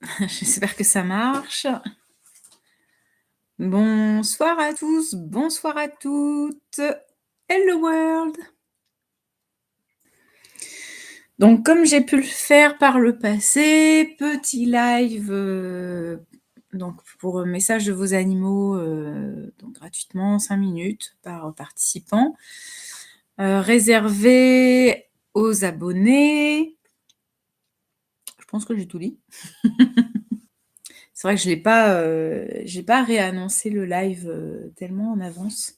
J'espère que ça marche. Bonsoir à tous, bonsoir à toutes. Hello world. Donc comme j'ai pu le faire par le passé, petit live, donc pour message de vos animaux, donc gratuitement 5 minutes par participant, réservé aux abonnés. Je pense que j'ai tout dit. C'est vrai que j'ai pas réannoncé le live, tellement en avance.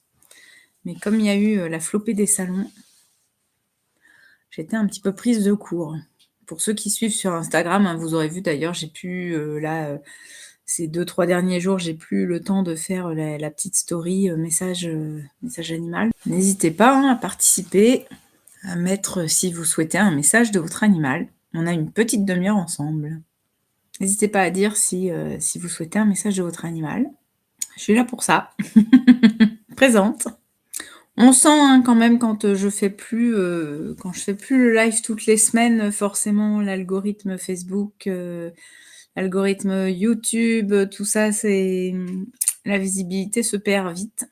Mais comme il y a eu, la flopée des salons, j'étais un petit peu prise de court. Pour ceux qui suivent sur Instagram, hein, vous aurez vu d'ailleurs, j'ai pu, ces 2-3 derniers jours, j'ai plus le temps de faire la petite story, message animal. N'hésitez pas, hein, à participer, à mettre, si vous souhaitez, un message de votre animal. On a une petite demi-heure ensemble. N'hésitez pas à dire si vous souhaitez un message de votre animal. Je suis là pour ça. Présente. On sent, hein, quand même quand je fais plus le live toutes les semaines, forcément l'algorithme Facebook, l'algorithme YouTube, tout ça, c'est la visibilité se perd vite.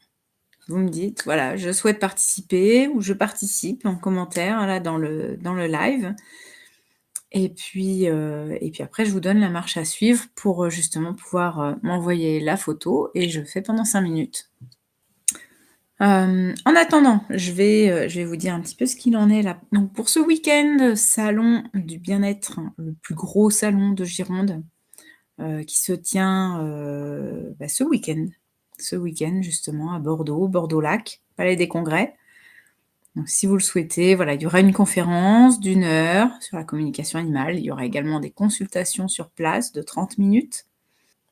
Vous me dites, voilà, je souhaite participer ou je participe en commentaire là dans le live. Et puis après je vous donne la marche à suivre pour, justement pouvoir, m'envoyer la photo et je fais pendant 5 minutes. En attendant, je vais vous dire un petit peu ce qu'il en est là. Donc pour ce week-end, salon du bien-être, hein, le plus gros salon de Gironde, qui se tient, ce week-end. Ce week-end justement à Bordeaux, Bordeaux-Lac, Palais des Congrès. Donc si vous le souhaitez, voilà, il y aura une conférence d'1 heure sur la communication animale. Il y aura également des consultations sur place de 30 minutes.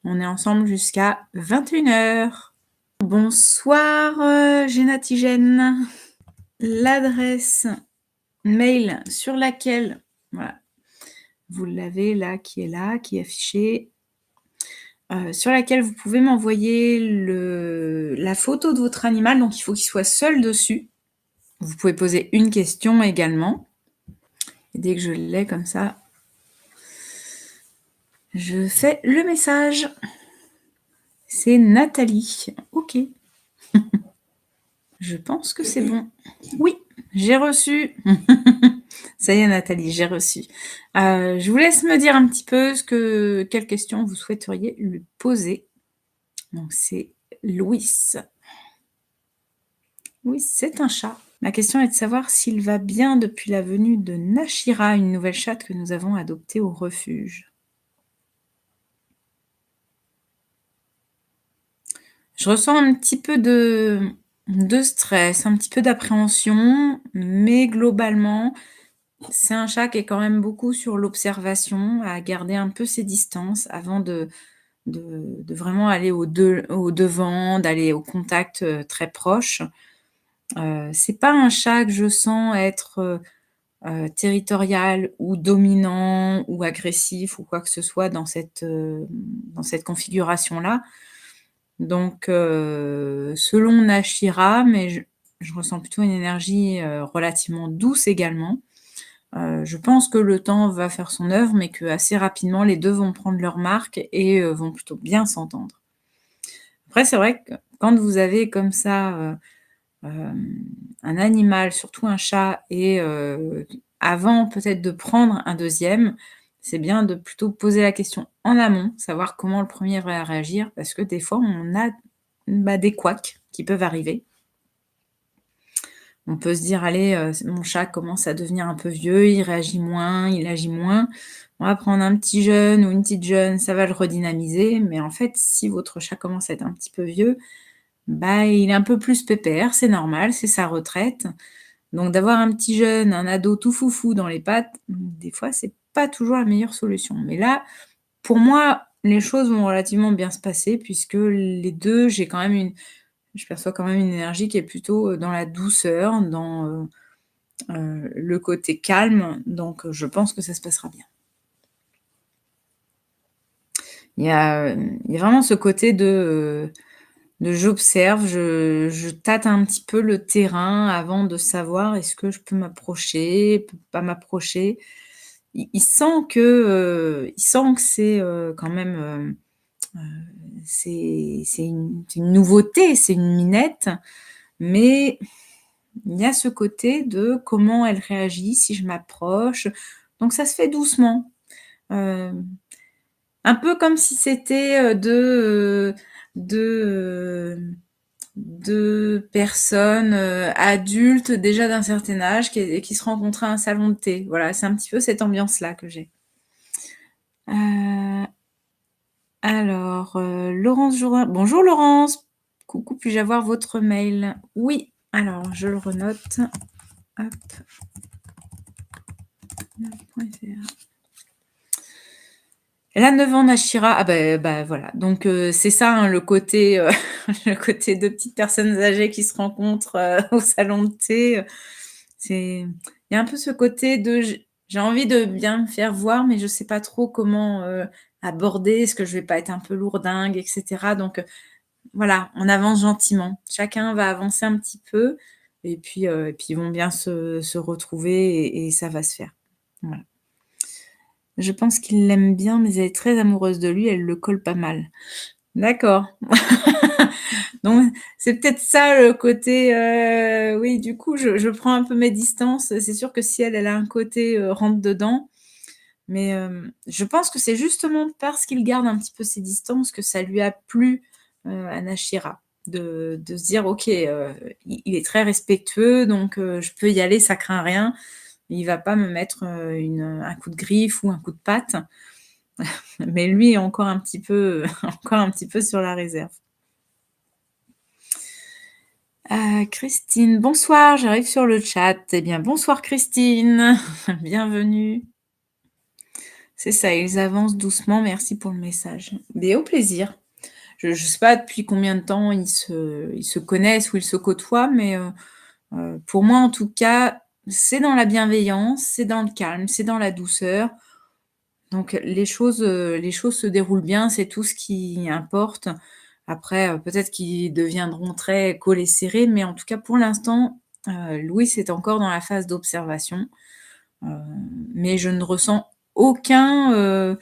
On est ensemble jusqu'à 21h. Bonsoir, Génatigène. L'adresse mail sur laquelle, voilà, vous l'avez là, qui est affichée, sur laquelle vous pouvez m'envoyer la photo de votre animal, donc il faut qu'il soit seul dessus. Vous pouvez poser une question également. Et dès que je l'ai comme ça, je fais le message. C'est Nathalie. OK. Je pense que c'est bon. Oui, j'ai reçu. Ça y est, Nathalie, j'ai reçu. Je vous laisse me dire un petit peu quelles questions vous souhaiteriez lui poser. Donc, c'est Louis. Louis, c'est un chat. Ma question est de savoir s'il va bien depuis la venue de Nashira, une nouvelle chatte que nous avons adoptée au refuge. Je ressens un petit peu de stress, un petit peu d'appréhension, mais globalement, c'est un chat qui est quand même beaucoup sur l'observation, à garder un peu ses distances avant de vraiment aller au devant, d'aller au contact, très proche. C'est pas un chat que je sens être, territorial ou dominant ou agressif ou quoi que ce soit dans cette configuration-là. Donc selon Nashira, mais je ressens plutôt une énergie, relativement douce également. Je pense que le temps va faire son œuvre, mais qu'assez rapidement, les 2 vont prendre leur marque et vont plutôt bien s'entendre. Après, c'est vrai que quand vous avez comme ça, un animal, surtout un chat et avant peut-être de prendre un deuxième, c'est bien de plutôt poser la question en amont, savoir comment le premier va réagir parce que des fois on a, des couacs qui peuvent arriver. On peut se dire: «Allez, mon chat commence à devenir un peu vieux, il réagit moins, il agit moins. On va prendre un petit jeune ou une petite jeune, ça va le redynamiser». Mais en fait, si votre chat commence à être un petit peu vieux, il est un peu plus pépère, c'est normal, c'est sa retraite. Donc d'avoir un petit jeune, un ado tout foufou dans les pattes, des fois, c'est pas toujours la meilleure solution. Mais là, pour moi, les choses vont relativement bien se passer puisque les 2, je perçois quand même une énergie qui est plutôt, dans la douceur, dans, le côté calme, donc je pense que ça se passera bien. Il y a vraiment ce côté de j'observe, je tâte un petit peu le terrain avant de savoir est-ce que je peux m'approcher, peux pas m'approcher il sent que c'est, quand même, c'est une nouveauté, c'est une minette, mais il y a ce côté de comment elle réagit si je m'approche. Donc ça se fait doucement. Hem, un peu comme si c'était, 2 personnes, adultes déjà d'un certain âge qui se rencontraient à un salon de thé. Voilà, c'est un petit peu cette ambiance-là que j'ai. Heu, alors, Laurence Jourin bonjour Laurence! Coucou, puis-je avoir votre mail? Oui, alors je le renote. Hop, .fr. Elle a 9 ans, Nashira. Ah bah, voilà. Donc c'est ça, hein, le côté, le côté 2 petites personnes âgées qui se rencontrent, au salon de thé, c'est il y a un peu ce côté de j'ai envie de bien me faire voir, mais je sais pas trop comment, aborder. Est-ce que je vais pas être un peu lourdingue et cetera? Donc voilà, on avance gentiment. Chacun va avancer un petit peu et puis ils vont bien se retrouver et ça va se faire. Voilà. Je pense qu'il l'aime bien, mais elle est très amoureuse de lui, elle le colle pas mal. D'accord. Donc c'est peut-être ça le côté, oui, du coup, je prends un peu mes distances. C'est sûr que si elle a un côté, rentre dedans, mais je pense que c'est justement parce qu'il garde un petit peu ses distances que ça lui a plu, à Nashira. De se dire: «OK, il est très respectueux, donc je peux y aller, ça craint rien. Il va pas me mettre, un coup de griffe ou un coup de patte». Mais lui est encore un petit peu encore un petit peu sur la réserve. Christine: «Bonsoir, j'arrive sur le chat». Eh bien, bonsoir Christine, bienvenue. C'est ça, ils avancent doucement, merci pour le message. Mais au plaisir. Je ne sais pas depuis combien de temps ils se connaissent ou ils se côtoient, mais pour moi en tout cas, c'est dans la bienveillance, c'est dans le calme, c'est dans la douceur. Donc les choses se déroulent bien, c'est tout ce qui importe. Après, peut-être qu'ils deviendront très collés serrés, mais en tout cas pour l'instant, Louis est encore dans la phase d'observation, heu, mais je ne ressens aucune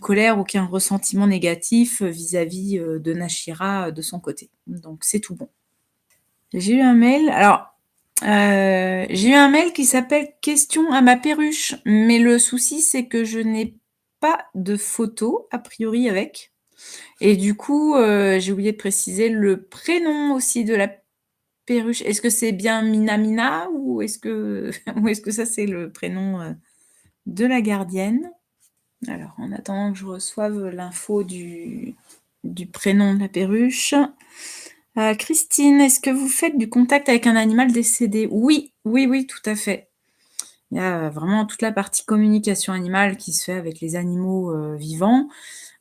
colère, aucun ressentiment négatif vis-à-vis, de Nashira, de son côté. Donc c'est tout bon. J'ai eu un mail j'ai eu un mail qui s'appelle «Question à ma perruche», mais le souci, c'est que je n'ai pas de photo a priori avec et du coup, j'ai oublié de préciser le prénom aussi de la perruche. Est-ce que c'est bien Mina ou est-ce que ou est-ce que ça, c'est le prénom, de la gardienne? Alors, en attendant que je reçoive l'info du prénom de la perruche. Christine, est-ce que vous faites du contact avec un animal décédé? Oui, oui, oui, tout à fait. Il y a vraiment toute la partie communication animale qui se fait avec les animaux, vivants.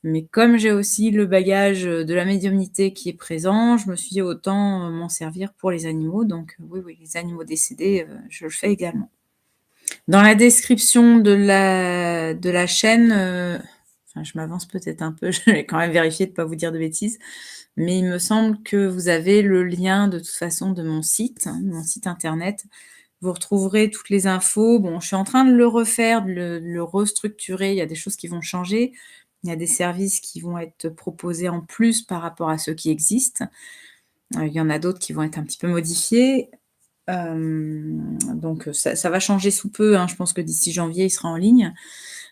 Mais comme j'ai aussi le bagage, de la médiumnité qui est présent, je me suis dit autant, m'en servir pour les animaux. Donc, oui, oui, les animaux décédés, je le fais également. Dans la description de la chaîne, enfin je m'avance peut-être un peu, je vais quand même vérifier de ne pas vous dire de bêtises, mais il me semble que vous avez le lien de toute façon de mon site, hein, mon site internet. Vous retrouverez toutes les infos. Bon, je suis en train de le refaire, de le restructurer, il y a des choses qui vont changer. Il y a des services qui vont être proposés en plus par rapport à ceux qui existent. Il y en a d'autres qui vont être un petit peu modifiés. Donc ça va changer sous peu, hein. Je pense que d'ici janvier, il sera en ligne.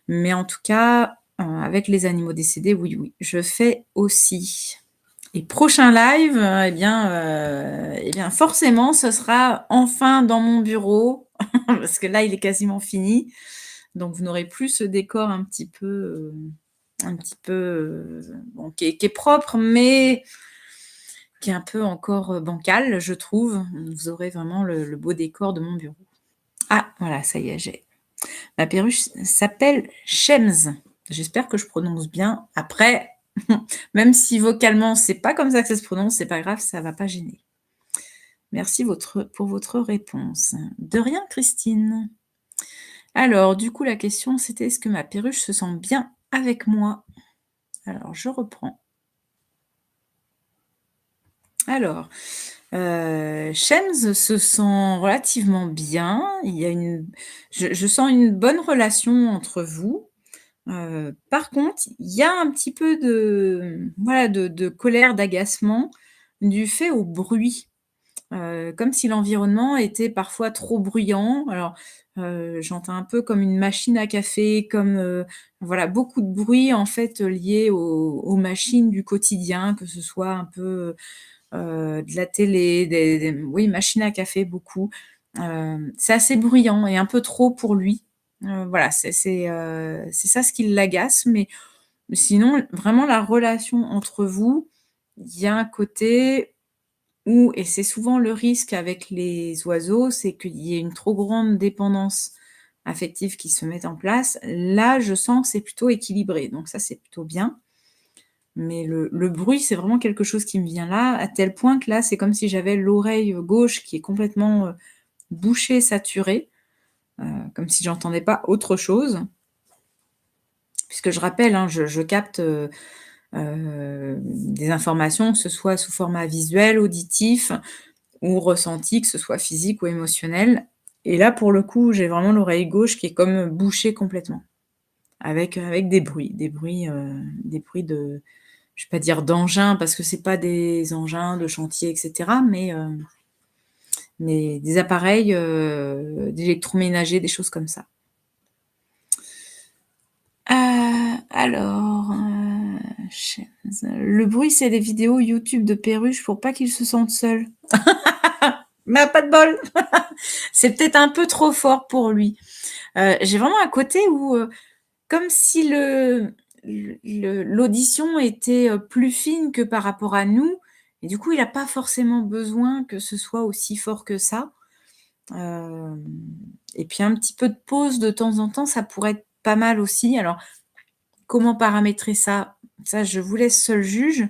Mais en tout cas, avec les animaux décédés, oui, oui, je fais aussi. Et prochain live, eh bien forcément, ce sera enfin dans mon bureau parce que là, il est quasiment fini. Donc vous n'aurez plus ce décor un petit peu, bon, qui est propre, mais qui est un peu encore, bancal, je trouve. Vous aurez vraiment le beau décor de mon bureau. Ah, voilà, ça y est, j'ai ma perruche s'appelle Shems. J'espère que je prononce bien. Après, même si vocalement, c'est pas comme ça que ça se prononce, c'est pas grave, ça va pas gêner. Merci pour votre réponse. De rien, Christine. Alors, du coup, la question, c'était: «Est-ce que ma perruche se sent bien avec moi?» Alors, je reprends. Alors, Shems se sent relativement bien. Il y a une je sens une bonne relation entre vous. Par contre, il y a un petit peu de, voilà, de colère, d'agacement dû fait au bruit. Comme si l'environnement était parfois trop bruyant. Alors, j'entends un peu comme une machine à café, comme, voilà, beaucoup de bruit en fait, lié aux machines du quotidien, que ce soit un peu, de la télé, des oui, machines à café beaucoup. C'est assez bruyant et un peu trop pour lui. Voilà, c'est ça ce qui l'agace, mais sinon, vraiment la relation entre vous, il y a un côté où, et c'est souvent le risque avec les oiseaux, c'est qu'il y ait une trop grande dépendance affective qui se mette en place. Là, je sens que c'est plutôt équilibré, donc ça, c'est plutôt bien. Mais le bruit, c'est vraiment quelque chose qui me vient là, à tel point que là, c'est comme si j'avais l'oreille, gauche qui est complètement, bouchée, saturée, comme si j'entendais pas autre chose. Puisque je rappelle, hein, je capte, des informations, que ce soit sous format visuel, auditif ou ressenti, que ce soit physique ou émotionnel. Et là, pour le coup, j'ai vraiment l'oreille gauche qui est comme bouchée complètement, avec des bruits de, je vais pas dire d'engins parce que c'est pas des engins de chantier et cetera, mais des appareils, d'électroménager, des choses comme ça. Alors, le bruit, c'est des vidéos YouTube de perruches pour pas qu'ils se sentent seuls. Mais pas de bol! C'est peut-être un peu trop fort pour lui. J'ai vraiment un côté où, comme si l'audition était, plus fine que par rapport à nous, et du coup, il a pas forcément besoin que ce soit aussi fort que ça. Hem Et puis un petit peu de pause de temps en temps, ça pourrait être pas mal aussi. Alors, comment paramétrer ça? Ça, je vous laisse seul juge,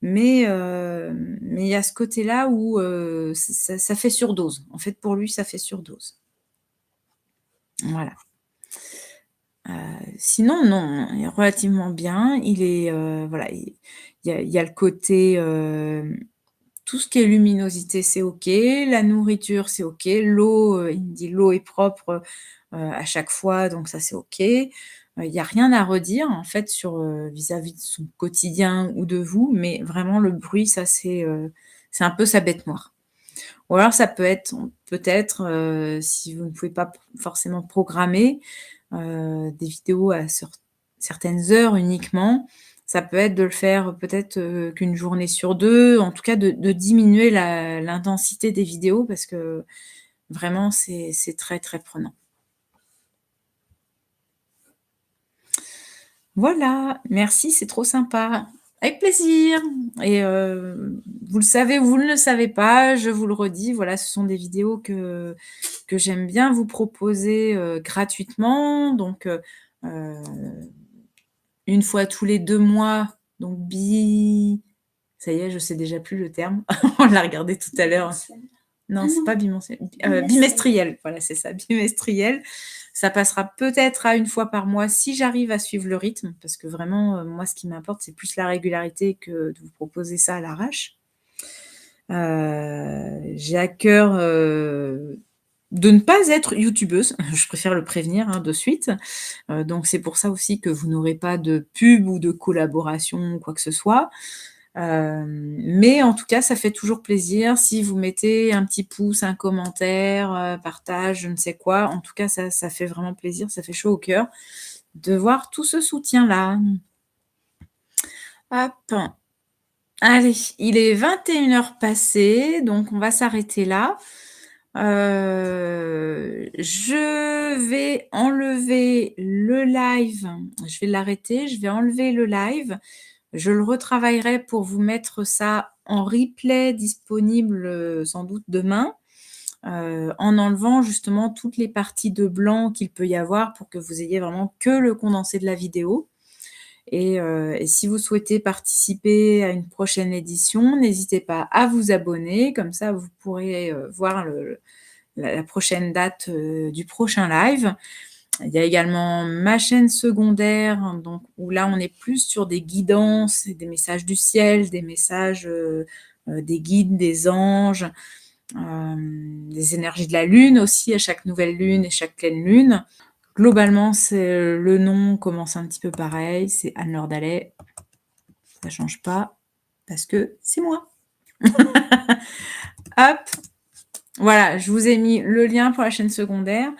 mais il y a ce côté-là où, ça fait surdose. En fait, pour lui, ça fait surdose. Voilà. Sinon, non, il est relativement bien. Il est, voilà, il y a le côté, tout ce qui est luminosité, c'est OK. La nourriture, c'est OK. L'eau, il me dit: «L'eau est propre, à chaque fois», donc ça, c'est OK. Il y a rien à redire, en fait, sur, vis-à-vis de son quotidien ou de vous, mais vraiment le bruit, ça, c'est un peu sa bête noire. Ou alors ça peut être, peut-être, si vous ne pouvez pas forcément programmer, des vidéos à certaines heures uniquement. Ça peut être de le faire peut-être, qu'1 journée sur 2, en tout cas de diminuer l'intensité des vidéos parce que vraiment c'est très, très prenant. Voilà, merci, c'est trop sympa. Avec plaisir, et vous le savez ou vous ne le savez pas, je vous le redis, voilà, ce sont des vidéos que j'aime bien vous proposer, gratuitement, donc heu 1 fois tous les 2 mois, donc ça y est, je sais déjà plus le terme. On l'a regardé tout à l'heure. Non, c'est pas bimensuel, bimestriel, voilà, c'est ça, bimestriel. Ça passera peut-être à 1 fois par mois si j'arrive à suivre le rythme, parce que vraiment, moi, ce qui m'importe, c'est plus la régularité que de vous proposer ça à l'arrache. J'ai à cœur, de ne pas être youtubeuse, je préfère le prévenir, hein, de suite. Donc c'est pour ça aussi que vous n'aurez pas de pub ou de collaboration ou quoi que ce soit. Mais en tout cas, ça fait toujours plaisir si vous mettez un petit pouce, un commentaire, partage, je ne sais quoi. En tout cas, ça fait vraiment plaisir, ça fait chaud au cœur de voir tout ce soutien-là. Hop, allez, il est 21 heures passées, donc on va s'arrêter là. Je vais enlever le live, je vais l'arrêter, je vais enlever le live. Je le retravaillerai pour vous mettre ça en replay disponible, sans doute demain, en enlevant justement toutes les parties de blanc qu'il peut y avoir pour que vous ayez vraiment que le condensé de la vidéo, et si vous souhaitez participer à une prochaine édition, n'hésitez pas à vous abonner, comme ça vous pourrez, voir la prochaine date, du prochain live. Il y a également ma chaîne secondaire, donc où là, on est plus sur des guidances et des messages du ciel, des messages, des guides, des anges, des énergies de la lune aussi, à chaque nouvelle lune et chaque pleine lune. Globalement, le nom commence un petit peu pareil, c'est Anne-Laure Dallet. Ça change pas, parce que c'est moi. Hop, voilà, je vous ai mis le lien pour la chaîne secondaire,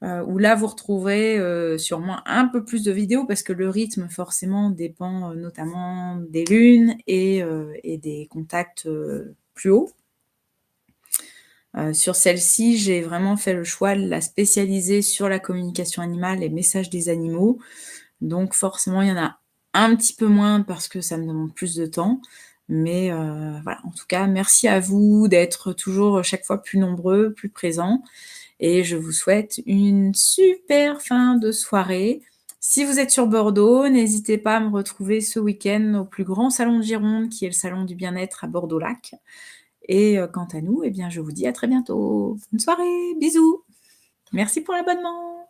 où là, vous retrouverez sûrement un peu plus de vidéos, parce que le rythme, forcément, dépend notamment des lunes et des contacts plus hauts. Sur celle-ci, j'ai vraiment fait le choix de la spécialiser sur la communication animale, les messages des animaux. Donc forcément, il y en a un petit peu moins parce que ça me demande plus de temps. Mais voilà, en tout cas, merci à vous d'être toujours chaque fois plus nombreux, plus présents. Et je vous souhaite une super fin de soirée. Si vous êtes sur Bordeaux, n'hésitez pas à me retrouver ce week-end au plus grand salon de Gironde, qui est le salon du bien-être à Bordeaux-Lac. Et quant à nous, eh bien, je vous dis à très bientôt. Bonne soirée, bisous. Merci pour l'abonnement.